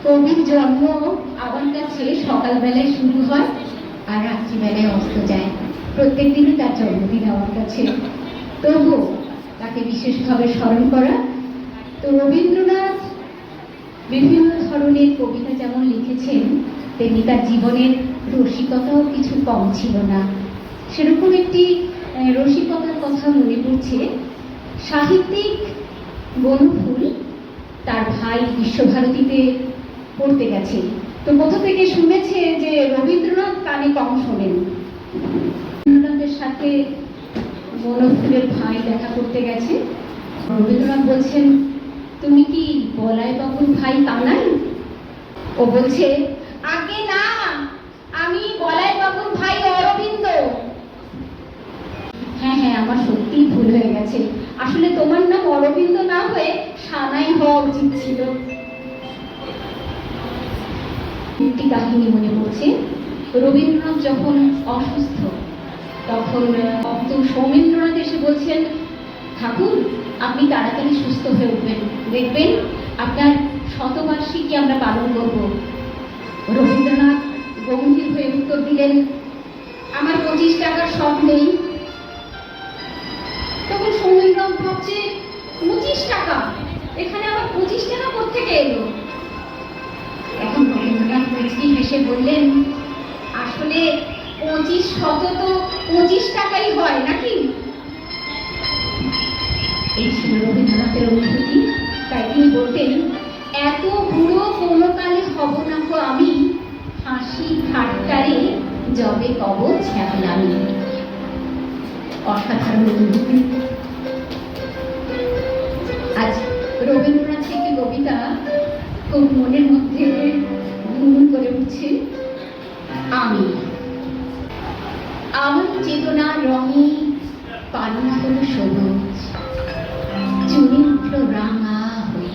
কবির জন্ম আমার কাছে সকালবেলায় শুরু হয় আর রাত্রিবেলায় অস্ত যায়। প্রত্যেক দিনই তার জন্মদিন আমার কাছে, তবুও তাকে বিশেষভাবে স্মরণ করা। তো রবীন্দ্রনাথ বিভিন্ন ধরনের কবিতা যেমন লিখেছেন, তেমনি তার জীবনের রসিকতাও কিছু কম ছিল না। সেরকম একটি রসিকতার কথা মনে পড়ছে। সাহিত্যিক বনফুল তার ভাই বিশ্বভারতীতে পড়তে গেছে, তো কোথা থেকে শুনেছে যে রবীন্দ্রনাথ কানে কম শোনেন। রবীন্দ্রনাথের সাথে বনফুলের ভাই দেখা করতে গেছে। রবীন্দ্রনাথ বলছেন, তুমি কি বলাই বাবুর ভাই কানাই? ও বলছে, আগে না, আমি বলাই বাবুর ভাই অরবিন্দ। হ্যাঁ হ্যাঁ, আমার সত্যিই ভুল হয়ে গেছে, আসলে তোমার নাম অরবিন্দ না হয়ে সানাই হওয়া উচিত ছিল। একটি কাহিনী মনে পড়ছে। রবীন্দ্রনাথ যখন অসুস্থ, তখন ভক্ত সৌমেন্দ্রনাথ এসে বলছেন, ঠাকুর আপনি তাড়াতাড়ি সুস্থ হয়ে উঠবেন, দেখবেন আপনার শতবার্ষিকী আমরা পালন করব। রবীন্দ্রনাথ গম্ভীর হয়ে উত্তর দিলেন, আমার 25 টাকার শখ নেই। তখন সৌমেন্দ্রনাথ ভাবছে, 25 টাকা, এখানে আবার 25 টাকা কোত্থেকে এলো? এখন রবীন্দ্রনাথ মুচকি হেসে বললেন, আসলে 25 শত তো 25 টাকাই হয় নাকি? এই ছিল রবীন্দ্রনাথের অনুভূতি। তাই তিনি বলতেন, এত বুড়ো কোনো কালে হব না গো আমি, হাসি ঠাট্টারে যবে কব ছ্যাবলামি। অসাধারণ অনুভূতি। আজ রবীন্দ্রনাথের একটি কবিতা খুব মনের মধ্যে গুনগুন করে উঠছে। আমি আমার চেতনার রঙে পালন হলো সবুজ, চুনি উঠল রাঙা হয়ে।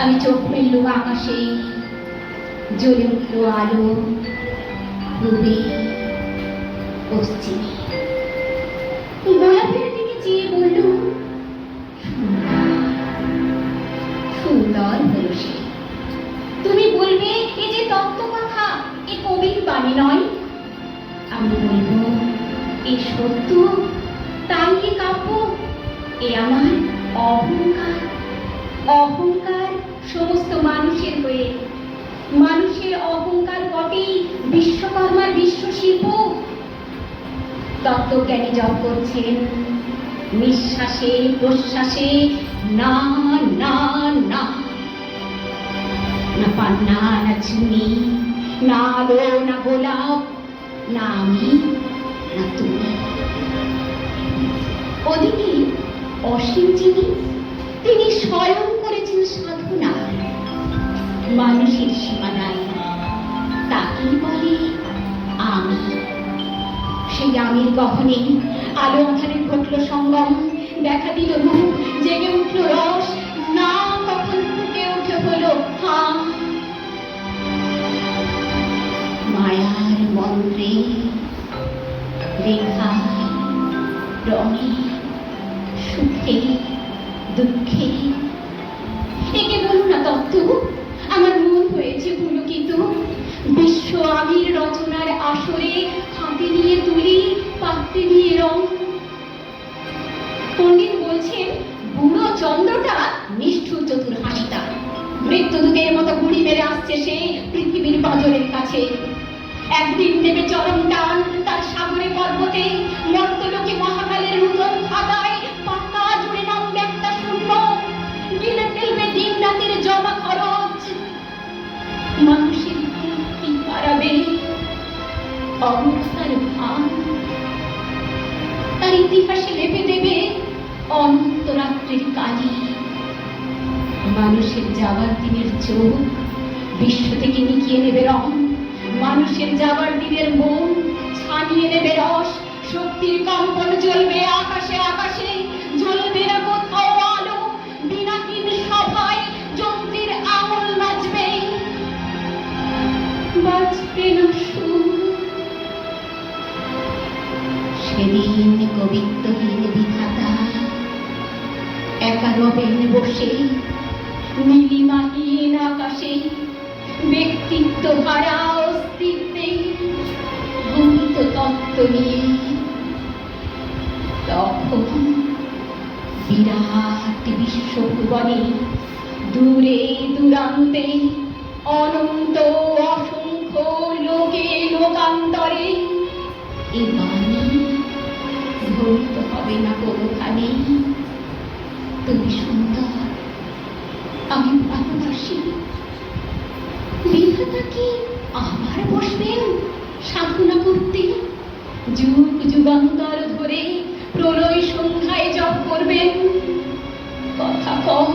আমি চোখ ফেললুম আকাশে, জ্বলে উঠল আলো পূবে পশ্চিমে। গোলাপের দিকে চেয়ে বললুম, সুন্দর হলো সে। তুমি বলবে এ যে তত্ত্ব কথা, এ কবির বাণী নয়। আমি বলবো, এ সত্য, তাই এ কাব্য, এ আমার অহংকার। অহংকার সমস্ত মানুষের হয়ে, মানুষের অহংকার বটেই বিশ্বকর্মার বিশ্বশিল্প। তত্ত্বজ্ঞানী জপ করছেন নিঃশ্বাসে প্রশ্বাসে, না না না, না পান্না না চুনি, না আলো না গোলাপ, না আমি না তুমি। ওদিকে অসীম যিনি, তিনি স্বয়ং করেছেন সাধনা। মানুষের সীমা নাই, তাকেই বলে আমি। সেই আমির গহনে আলো আধারে ঘটল সঙ্গম, দেখা দিল রূপ, জেগে উঠল রস, না কখন ফুটে উঠে হলো হা। মায়ার মন্ত্রে রেখায় রঙে সুখে দুঃখে, একে বলো না তত্ত্ব, আমার মন হয়েছে পুলকিত। বিশ্ব আবির রচনার আসরে হাতে নিয়ে তুলি, পাত্রে নিয়ে রং। পণ্ডিত বলছেন, বুড়ো চন্দ্রটা নিষ্ঠুর চতুর হাসিটা, মৃত্যুদূতের মতো গুড়ি মেরে আসছে সে পৃথিবীর পাঁজরের কাছে। একদিন দেবে চরম টান তার সাগরে পর্বতে, মর্তলোকে মহাকালের নূতন খাতায় পাতা জুড়ে নামবে একটা শূন্য, গিলে ফেলবে দিন রাতের জমা খরচ। মানুষের তৃপ্তি হারাবে অবস্থার ভান, তার ইতিহাসে লেপে দেবে অনন্তরাত্রের কালি। মানুষের যাবার দিনের চোখ বিশ্ব থেকে নিকিয়ে নেবে রং, মানুষের যাবার দিনের মন ছানিয়ে নেবে রস। শক্তির কম্পন জ্বলবে আকাশে আকাশে, জ্বলবে না কোথাও আলো, বিনাহীন সভায় যন্ত্রের আঙুল নাচবে, বাজবে না সুর। সেদিন কবিত্বহীন বিধাতা একা রবেন বসে, নীলিমাহীন দূরে দূরান্তে অনন্ত অসংখ্য লোকে লোকান্তরে এ বাণী ধরিত হবে না কোনোখানে। তুমি সুন্দর, আমি ভালোবাসি। বিধাতা কি আবার বসবেন সাধনা করতে? যুগ যুগান্তর ধরে প্রলয় সন্ধ্যায় জপ করবেন। কথা কম